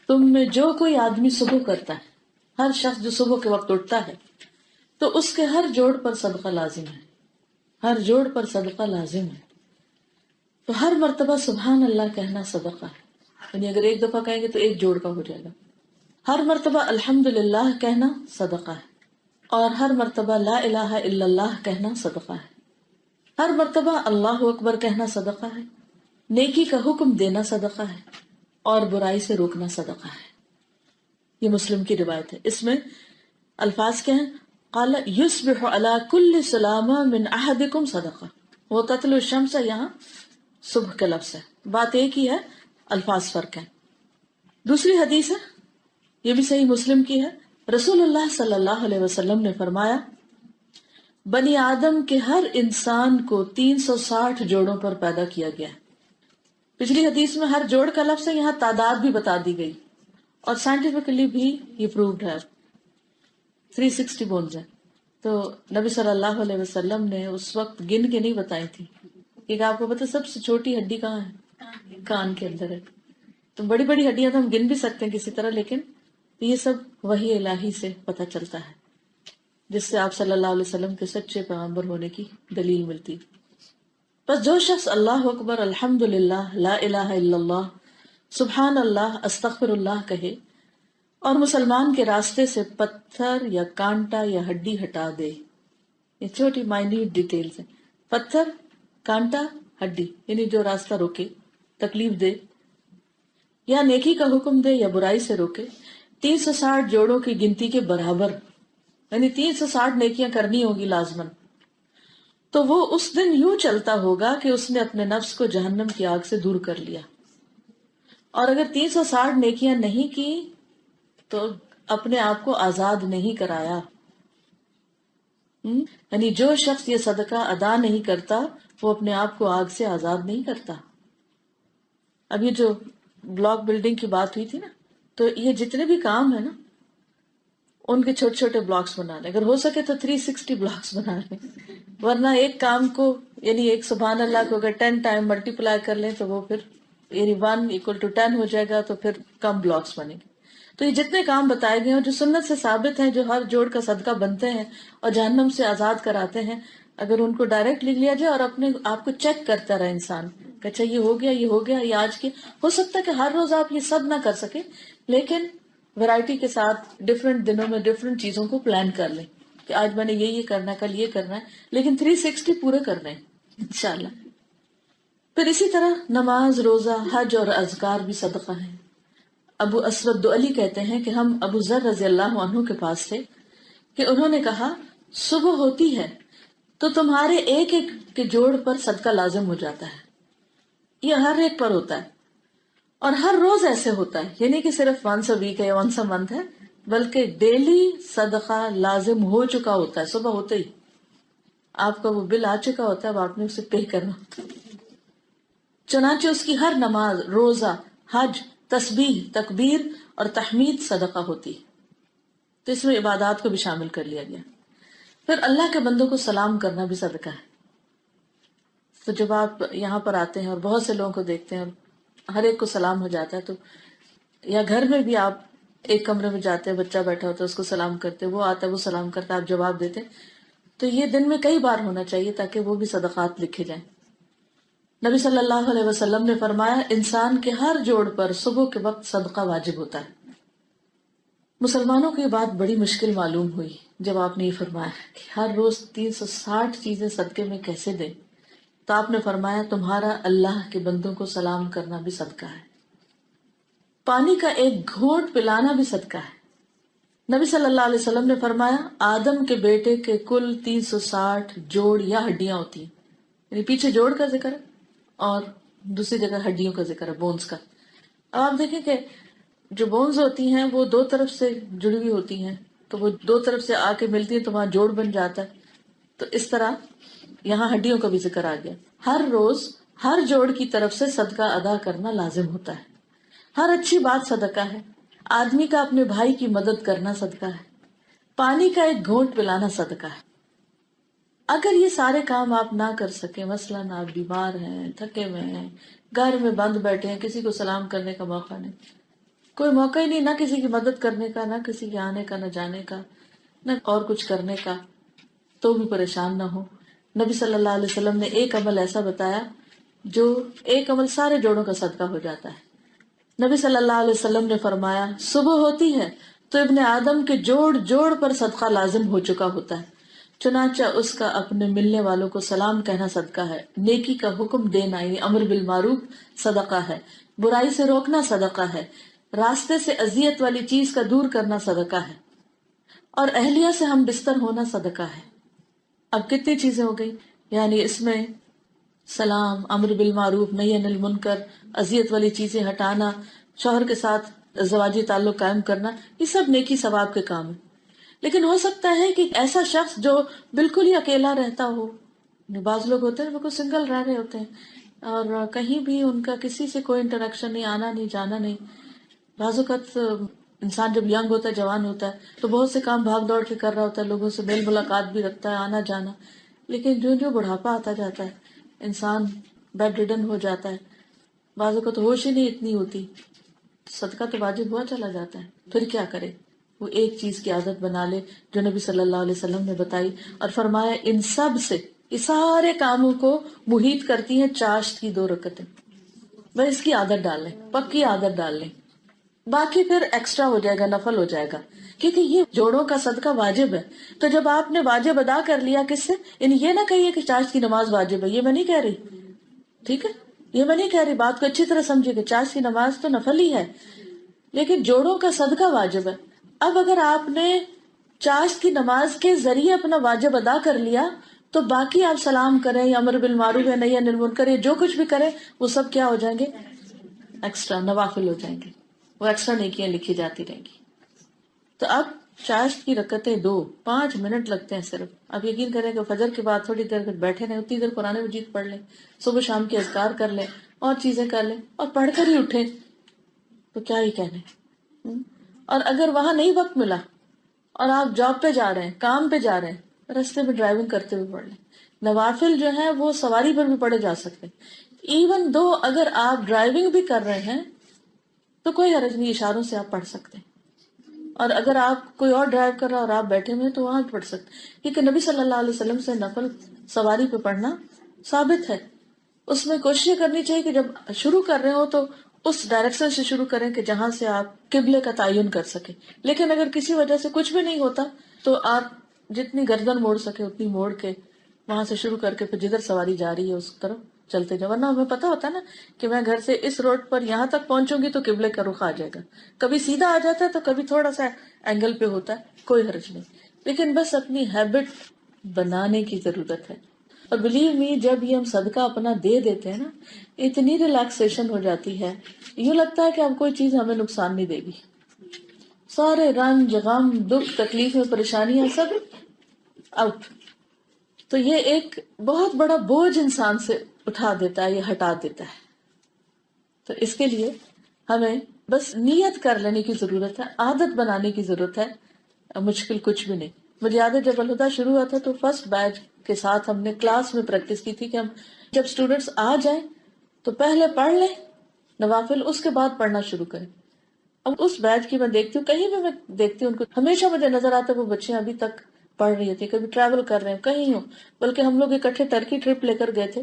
تم میں جو کوئی آدمی صبح کرتا ہے، ہر شخص جو صبح کے وقت اٹھتا ہے، تو اس کے ہر جوڑ پر صدقہ لازم ہے، ہر جوڑ پر صدقہ لازم ہے۔ تو ہر مرتبہ سبحان اللہ کہنا صدقہ ہے، یعنی اگر ایک دفعہ کہیں گے تو ایک جوڑ کا ہو جائے گا۔ ہر مرتبہ الحمدللہ کہنا صدقہ ہے، اور ہر مرتبہ لا الہ الا اللہ کہنا صدقہ ہے۔ ہر مرتبہ اللہ اکبر کہنا صدقہ ہے، نیکی کا حکم دینا صدقہ ہے، اور برائی سے روکنا صدقہ ہے۔ یہ مسلم کی روایت ہے۔ اس میں الفاظ کیا ہیں؟ قال یصبح علی کل سلامہ من احدکم صدقہ، وہ تطلع الشمس یہاں صبح کا لفظ ہے، بات ایک ہی ہے، الفاظ فرق ہے۔ دوسری حدیث ہے، یہ بھی صحیح مسلم کی ہے، رسول اللہ صلی اللہ علیہ وسلم نے فرمایا بنی آدم کے ہر انسان کو 360 جوڑوں پر پیدا کیا گیا ہے۔ پچھلی حدیث میں ہر جوڑ کا لفظ ہے، یہاں تعداد بھی بتا دی گئی، اور سائنٹیفکلی بھی یہ پرووڈ ہے، 360 بونز ہیں۔ تو نبی صلی اللہ علیہ وسلم نے اس وقت گن کے نہیں بتائی تھی، کیونکہ آپ کو پتہ سب سے چھوٹی ہڈی کہاں ہے؟ کان کے اندر ہے۔ تو بڑی بڑی ہڈیاں تو ہم گن بھی سکتے ہیں کسی طرح، لیکن یہ سب وحی الہی سے پتہ چلتا ہے، جس سے آپ صلی اللہ علیہ وسلم کے سچے پیغمبر ہونے کی دلیل ملتی۔ بس جو شخص اللہ اکبر، الحمدللہ، لا الہ الا اللہ، سبحان اللہ، استغفر اللہ کہے، اور مسلمان کے راستے سے پتھر یا کانٹا یا ہڈی ہٹا دے، یہ چھوٹی مائنیوٹ ڈیٹیلز ہیں، پتھر، کانٹا، ہڈی، یعنی جو راستہ روکے، تکلیف دے، یا نیکی کا حکم دے یا برائی سے روکے، 360 جوڑوں کی گنتی کے برابر، یعنی 360 نیکیاں کرنی ہوگی لازمن، تو وہ اس دن یوں چلتا ہوگا کہ اس نے اپنے نفس کو جہنم کی آگ سے دور کر لیا۔ اور اگر 360 نیکیاں نہیں کی تو اپنے آپ کو آزاد نہیں کرایا۔ یعنی جو شخص یہ صدقہ ادا نہیں کرتا وہ اپنے آپ کو آگ سے آزاد نہیں کرتا۔ اب یہ جو بلاک بلڈنگ کی بات ہوئی تھی نا، تو یہ جتنے بھی کام ہیں نا، ان کے چھوٹے چھوٹے بلاکس بنا لیں، اگر ہو سکے تو 360 بلاکس بنا لیں، ورنہ ایک کام کو، یعنی ایک سبحان اللہ کو اگر 10 ٹائم ملٹیپلائی کر لیں تو وہ پھر یعنی 1 = 10 ہو جائے گا، تو پھر کم بلاکس بنے گے۔ تو یہ جتنے کام بتائے گئے ہیں جو سنت سے ثابت ہیں، جو ہر جوڑ کا صدقہ بنتے ہیں اور جہنم سے آزاد کراتے ہیں، اگر ان کو ڈائریکٹ لکھ لیا جائے اور اپنے آپ کو چیک کرتا رہے انسان کہ اچھا یہ ہو گیا، یہ ہو گیا، یہ آج کی، ہو سکتا ہے کہ ہر روز آپ یہ سب نہ کر سکے، لیکن ورائٹی کے ساتھ ڈفرینٹ دنوں میں ڈفرینٹ چیزوں کو پلان کر لیں کہ آج میں نے یہ کرنا ہے، کل یہ کرنا ہے، لیکن 360 پورے کرنے ہیں انشاءاللہ۔ پھر اسی طرح نماز، روزہ، حج اور اذکار بھی صدقہ ہیں۔ ابو اسود دؤلی کہتے ہیں کہ ہم ابو ذر رضی اللہ عنہ کے پاس تھے کہ انہوں نے کہا صبح ہوتی ہے تو تمہارے ایک ایک کے جوڑ پر صدقہ لازم ہو جاتا ہے، یہ ہر ایک پر ہوتا ہے، اور ہر روز ایسے ہوتا ہے، یعنی کہ صرف ونس اے ویک ہے یا ونس اے منتھ ہے، بلکہ ڈیلی صدقہ لازم ہو چکا ہوتا ہے۔ صبح ہوتے ہی آپ کا وہ بل آ چکا ہوتا ہے، اب آپ نے اسے پے کرنا ہوتا ہے۔ چنانچہ اس کی ہر نماز، روزہ، حج، تسبیح، تکبیر اور تحمید صدقہ ہوتی ہے۔ تو اس میں عبادات کو بھی شامل کر لیا گیا۔ پھر اللہ کے بندوں کو سلام کرنا بھی صدقہ ہے۔ تو جب آپ یہاں پر آتے ہیں اور بہت سے لوگوں کو دیکھتے ہیں اور ہر ایک کو سلام ہو جاتا ہے، تو یا گھر میں بھی آپ ایک کمرے میں جاتے ہیں، بچہ بیٹھا ہوتا ہے، اس کو سلام کرتے، وہ آتا ہے، وہ سلام کرتا ہے، آپ جواب دیتے، تو یہ دن میں کئی بار ہونا چاہیے تاکہ وہ بھی صدقات لکھے جائیں۔ نبی صلی اللہ علیہ وسلم نے فرمایا انسان کے ہر جوڑ پر صبح کے وقت صدقہ واجب ہوتا ہے۔ مسلمانوں کو یہ بات بڑی مشکل معلوم ہوئی جب آپ نے یہ فرمایا کہ ہر روز 360 چیزیں صدقے میں کیسے دیں، تو آپ نے فرمایا تمہارا اللہ کے بندوں کو سلام کرنا بھی صدقہ ہے، پانی کا ایک گھونٹ پلانا بھی صدقہ ہے۔ نبی صلی اللہ علیہ وسلم نے فرمایا آدم کے بیٹے کے کل 360 جوڑ یا ہڈیاں ہوتی ہیں، یعنی پیچھے جوڑ کا ذکر ہے اور دوسری جگہ ہڈیوں کا ذکر ہے، بونز کا۔ اب آپ دیکھیں کہ جو بونز ہوتی ہیں وہ دو طرف سے جڑی ہوئی ہوتی ہیں، تو وہ دو طرف سے آ کے ملتی ہیں تو وہاں جوڑ بن جاتا ہے، تو اس طرح یہاں ہڈیوں کا بھی ذکر آ گیا۔ ہر روز ہر جوڑ کی طرف سے صدقہ ادا کرنا لازم ہوتا ہے۔ ہر اچھی بات صدقہ ہے، آدمی کا اپنے بھائی کی مدد کرنا صدقہ ہے، پانی کا ایک گھونٹ پلانا صدقہ ہے۔ اگر یہ سارے کام آپ نہ کر سکیں، مثلاً آپ بیمار ہیں، تھکے ہوئے ہیں، گھر میں بند بیٹھے ہیں، کسی کو سلام کرنے کا موقع نہیں، کوئی موقع ہی نہیں، نہ کسی کی مدد کرنے کا، نہ کسی کے آنے کا، نہ جانے کا، نہ اور کچھ کرنے کا، تو بھی پریشان نہ ہو۔ نبی صلی اللہ علیہ وسلم نے ایک عمل ایسا بتایا جو ایک عمل سارے جوڑوں کا صدقہ ہو جاتا ہے۔ نبی صلی اللہ علیہ وسلم نے فرمایا صبح ہوتی ہے تو ابن آدم کے جوڑ جوڑ پر صدقہ لازم ہو چکا ہوتا ہے، چنانچہ اس کا اپنے ملنے والوں کو سلام کہنا صدقہ ہے، نیکی کا حکم دینا یعنی امر بالمعروف صدقہ ہے، برائی سے روکنا صدقہ ہے، راستے سے اذیت والی چیز کا دور کرنا صدقہ ہے، اور اہلیہ سے ہم بستر ہونا صدقہ ہے۔ اب کتنی چیزیں ہو گئی، یعنی اس میں سلام، امر بالمعروف، نہی عن المنکر، اذیت والی چیزیں ہٹانا، شوہر کے ساتھ ازدواجی تعلق قائم کرنا، یہ سب نیکی ثواب کے کام ہیں۔ لیکن ہو سکتا ہے کہ ایسا شخص جو بالکل ہی اکیلا رہتا ہو، بعض لوگ ہوتے ہیں بالکل سنگل رہ رہے ہوتے ہیں اور کہیں بھی ان کا کسی سے کوئی انٹریکشن نہیں، آنا نہیں جانا نہیں۔ بعض اوقات انسان جب ینگ ہوتا ہے، جوان ہوتا ہے، تو بہت سے کام بھاگ دوڑ کے کر رہا ہوتا ہے، لوگوں سے میل ملاقات بھی رکھتا ہے، آنا جانا، لیکن جو جو بڑھاپا آتا جاتا ہے انسان بیڈ ریڈن ہو جاتا ہے، بعض اوقات ہوش ہی نہیں اتنی ہوتی، صدقہ تو واجب ہوا چلا جاتا ہے، پھر کیا کرے؟ وہ ایک چیز کی عادت بنا لے جو نبی صلی اللہ علیہ وسلم نے بتائی، اور فرمایا ان سب سے، یہ سارے کاموں کو محیط کرتی ہیں چاشت کی 2 رکعتیں۔ بس اس کی عادت ڈال لیں، پکی عادت ڈال لیں، باقی پھر ایکسٹرا ہو جائے گا، نفل ہو جائے گا، کیونکہ یہ جوڑوں کا صدقہ واجب ہے۔ تو جب آپ نے واجب ادا کر لیا، کس سے؟ یعنی یہ نہ کہیے کہ چاشت کی نماز واجب ہے، یہ میں نہیں کہہ رہی، ٹھیک ہے، یہ میں نہیں کہہ رہی، بات کو اچھی طرح سمجھے کہ چاشت کی نماز تو نفل ہی ہے، لیکن جوڑوں کا صدقہ واجب ہے۔ اب اگر آپ نے چاشت کی نماز کے ذریعے اپنا واجب ادا کر لیا تو باقی آپ سلام کریں یا امر بالمعروف یا نہی عن المنکر یا جو کچھ بھی کریں، وہ سب کیا ہو جائیں گے؟ ایکسٹرا نوافل ہو جائیں گے، وہ ایکسٹرا نیکیاں لکھی جاتی رہیں گی۔ تو اب چاشت کی رکعتیں 2، 5 منٹ لگتے ہیں صرف۔ اب یقین کریں کہ فجر کے بعد تھوڑی دیر بیٹھے رہیں، اتنی دیر قرآن مجید پڑھ لیں، صبح شام کے اذکار کر لیں اور چیزیں کر لیں اور پڑھ کر ہی اٹھیں، تو کیا ہی کہنے۔ اور اگر وہاں نہیں وقت ملا اور آپ جاب پہ جا رہے ہیں، کام پہ جا رہے ہیں، رستے میں ڈرائیونگ کرتے ہوئے پڑھ لیں۔ نوافل جو ہیں وہ سواری پر بھی پڑھے جا سکتے ہیں، ایون دو اگر آپ ڈرائیونگ بھی کر رہے ہیں تو کوئی حرج نہیں، اشاروں سے آپ پڑھ سکتے ہیں، اور اگر آپ کوئی اور ڈرائیو کر رہا اور آپ بیٹھے ہوئے تو وہاں بھی پڑھ سکتے ہیں، کیونکہ نبی صلی اللہ علیہ وسلم سے نفل سواری پہ پڑھنا ثابت ہے۔ اس میں کوشش کرنی چاہیے کہ جب شروع کر رہے ہو تو اس ڈائریکشن سے شروع کریں کہ جہاں سے آپ قبلے کا تعین کر سکیں، لیکن اگر کسی وجہ سے کچھ بھی نہیں ہوتا تو آپ جتنی گردن موڑ سکے اتنی موڑ کے وہاں سے شروع کر کے پھر جدھر سواری جا رہی ہے اس طرف چلتے جاؤ، ورنہ ہمیں پتا ہوتا ہے نا کہ میں گھر سے اس روڈ پر یہاں تک پہنچوں گی تو قبلے کا رخ آ جائے گا، کبھی سیدھا آ جاتا ہے تو کبھی تھوڑا سا اینگل پہ ہوتا ہے، کوئی حرج نہیں، لیکن بس اپنی ہیبٹ بنانے کی ضرورت ہے۔ اور بلیو می، جب یہ ہم صدقہ اپنا دے دیتے ہیں نا، اتنی ریلیکسیشن ہو جاتی ہے، یوں لگتا ہے کہ اب کوئی چیز ہمیں نقصان نہیں دے گی، سارے رنج غم دکھ تکلیفیں پریشانیاں سب آؤٹ۔ تو یہ ایک بہت بڑا بوجھ انسان سے اٹھا دیتا ہے، یہ ہٹا دیتا ہے۔ تو اس کے لیے ہمیں بس نیت کر لینے کی ضرورت ہے، عادت بنانے کی ضرورت ہے، مشکل کچھ بھی نہیں۔ مجھے یاد ہے جب الہدیٰ شروع ہوا تھا تو فرسٹ بیچ کے ساتھ ہم نے کلاس میں پریکٹس کی تھی کہ ہم جب اسٹوڈنٹس آ جائیں تو پہلے پڑھ لیں نوافل، اس کے بعد پڑھنا شروع کریں۔ اب اس بیچ کی میں دیکھتی ہوں، کہیں بھی میں دیکھتی ہوں ان کو، ہمیشہ مجھے نظر آتا ہے وہ بچے ابھی تک پڑھ رہی ہوتی، کبھی ٹریول کر رہے ہیں کہیں ہوں، بلکہ ہم لوگ اکٹھے ٹرکی ٹرپ لے کر گئے تھے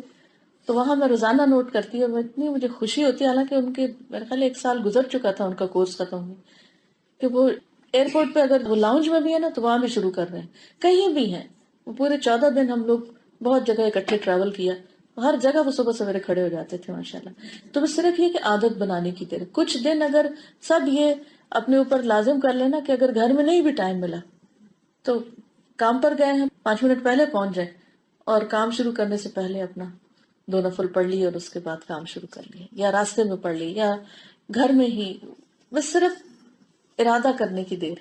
تو وہاں میں روزانہ نوٹ کرتی ہوں، اتنی مجھے خوشی ہوتی ہے، حالانکہ ان کے میرے خیال 1 سال گزر چکا تھا ان کا کورس ختم ہوئے، کہ وہ ایئرپورٹ پہ اگر وہ لاؤنج میں بھی ہے نا تو وہاں بھی شروع کر رہے ہیں، کہیں بھی ہیں، وہ پورے 14 دن ہم لوگ بہت جگہ اکٹھے ٹریول کیا، ہر جگہ وہ صبح سویرے کھڑے ہو جاتے تھے ماشاءاللہ۔ تو بس صرف یہ کہ عادت بنانے کی دیر، کچھ دن اگر سب یہ اپنے اوپر لازم کر لینا کہ اگر گھر میں نہیں بھی ٹائم ملا تو کام پر گئے ہیں 5 منٹ پہلے پہنچ جائیں اور کام شروع کرنے سے پہلے اپنا 2 نفل پڑھ لی اور اس کے بعد کام شروع کر لیا، یا راستے میں پڑھ لی یا گھر میں ہی، بس صرف ارادہ کرنے کی دیر،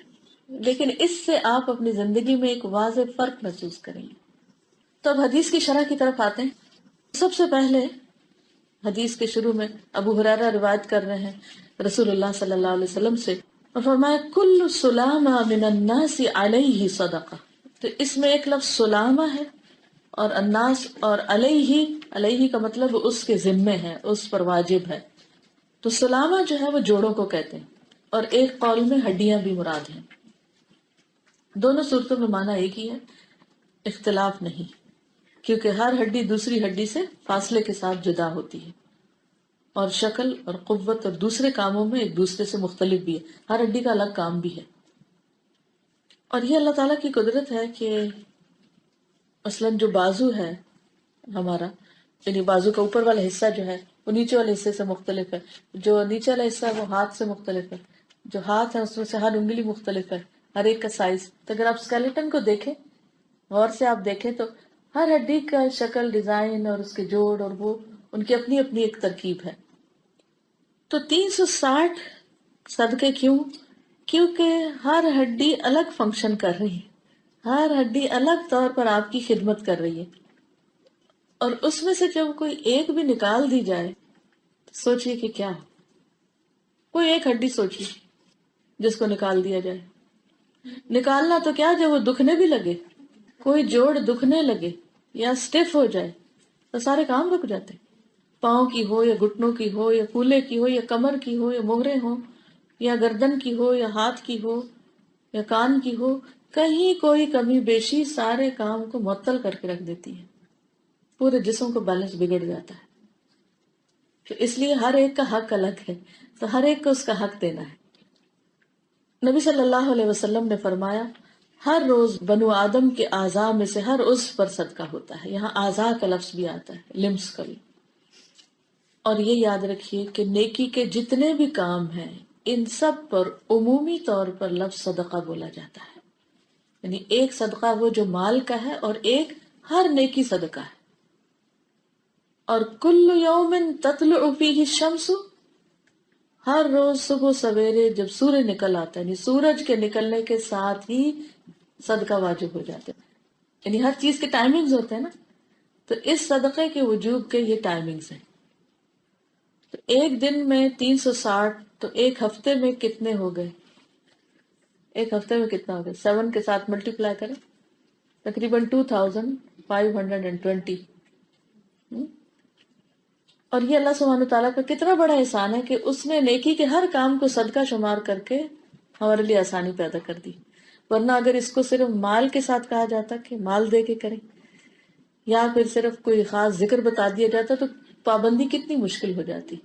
لیکن اس سے آپ اپنی زندگی میں ایک واضح فرق محسوس کریں گے۔ تو اب حدیث کی شرح کی طرف آتے ہیں۔ سب سے پہلے حدیث کے شروع میں ابو ہریرہ روایت کر رہے ہیں رسول اللہ صلی اللہ علیہ وسلم سے، اور فرمایا کل سلامہ من الناس علیہ صدقہ۔ تو اس میں ایک لفظ سلامہ ہے اور الناس اور علیہ، علیہ کا مطلب اس کے ذمے ہے، اس پر واجب ہے۔ تو سلامہ جو ہے وہ جوڑوں کو کہتے ہیں، اور ایک قول میں ہڈیاں بھی مراد ہیں. دونوں صورتوں میں معنی ایک ہی ہے، اختلاف نہیں، کیونکہ ہر ہڈی دوسری ہڈی سے فاصلے کے ساتھ جدا ہوتی ہے، اور شکل اور قوت اور دوسرے کاموں میں ایک دوسرے سے مختلف بھی ہے. ہر ہڈی کا الگ کام بھی ہے. اور یہ اللہ تعالیٰ کی قدرت ہے کہ مثلاً جو بازو ہے ہمارا، یعنی بازو کا اوپر والا حصہ جو ہے وہ نیچے والے حصے سے مختلف ہے، جو نیچے والا حصہ ہے وہ ہاتھ سے مختلف ہے، جو ہاتھ ہے اس میں سے ہر انگلی مختلف ہے، ہر ایک کا سائز. تو اگر آپ اسکیلیٹن کو دیکھیں، غور سے آپ دیکھیں تو ہر ہڈی کا شکل، ڈیزائن اور اس کے جوڑ اور وہ ان کی اپنی اپنی ایک ترکیب ہے. تو 360 صدقے کیوں؟ کیونکہ ہر ہڈی الگ فنکشن کر رہی ہے، ہر ہڈی الگ طور پر آپ کی خدمت کر رہی ہے. اور اس میں سے جب کوئی ایک بھی نکال دی جائے تو سوچئے کہ کیا ہو. کوئی ایک ہڈی سوچئے جس کو نکال دیا جائے. نکالنا تو کیا، جب وہ دکھنے بھی لگے، کوئی جوڑ دکھنے لگے یا سٹف ہو جائے تو سارے کام رک جاتے. پاؤں کی ہو یا گھٹنوں کی ہو یا کولے کی ہو یا کمر کی ہو یا موہرے ہوں یا گردن کی ہو یا ہاتھ کی ہو یا کان کی ہو، کہیں کوئی کمی بیشی سارے کام کو معطل کر کے رکھ دیتی ہے. پورے جسم کو بیلنس بگڑ جاتا ہے. تو اس لیے ہر ایک کا حق الگ ہے، تو ہر ایک کو اس کا حق دینا ہے. نبی صلی اللہ علیہ وسلم نے فرمایا ہر روز بنو آدم کے اعضاء میں سے ہر عضو پر صدقہ ہوتا ہے. یہاں اعضاء کا لفظ بھی آتا ہے، لمس کا بھی. اور یہ یاد رکھیے کہ نیکی کے جتنے بھی کام ہیں ان سب پر عمومی طور پر لفظ صدقہ بولا جاتا ہے. یعنی ایک صدقہ وہ جو مال کا ہے اور ایک ہر نیکی صدقہ ہے. اور کل یوم تطلع فیہ الشمس، ہر روز صبح سویرے جب سورج نکل آتا ہے، یعنی سورج کے نکلنے کے ساتھ ہی صدقہ واجب ہو جاتا ہے. یعنی ہر چیز کے ٹائمنگز ہوتے ہیں نا، تو اس صدقے کے وجوب کے یہ ٹائمنگز ہیں. تو ایک دن میں 360، تو ایک ہفتے میں کتنے ہو گئے؟ ایک ہفتے میں کتنا ہو گیا؟ 7 کے ساتھ ملٹیپلائی کریں، تقریباً 2520. اور یہ اللہ سبحانہ تعالیٰ کا کتنا بڑا احسان ہے کہ اس نے نیکی کے ہر کام کو صدقہ شمار کر کے ہمارے لیے آسانی پیدا کر دی. ورنہ اگر اس کو صرف مال کے ساتھ کہا جاتا کہ مال دے کے کریں، یا پھر صرف کوئی خاص ذکر بتا دیا جاتا تو پابندی کتنی مشکل ہو جاتی.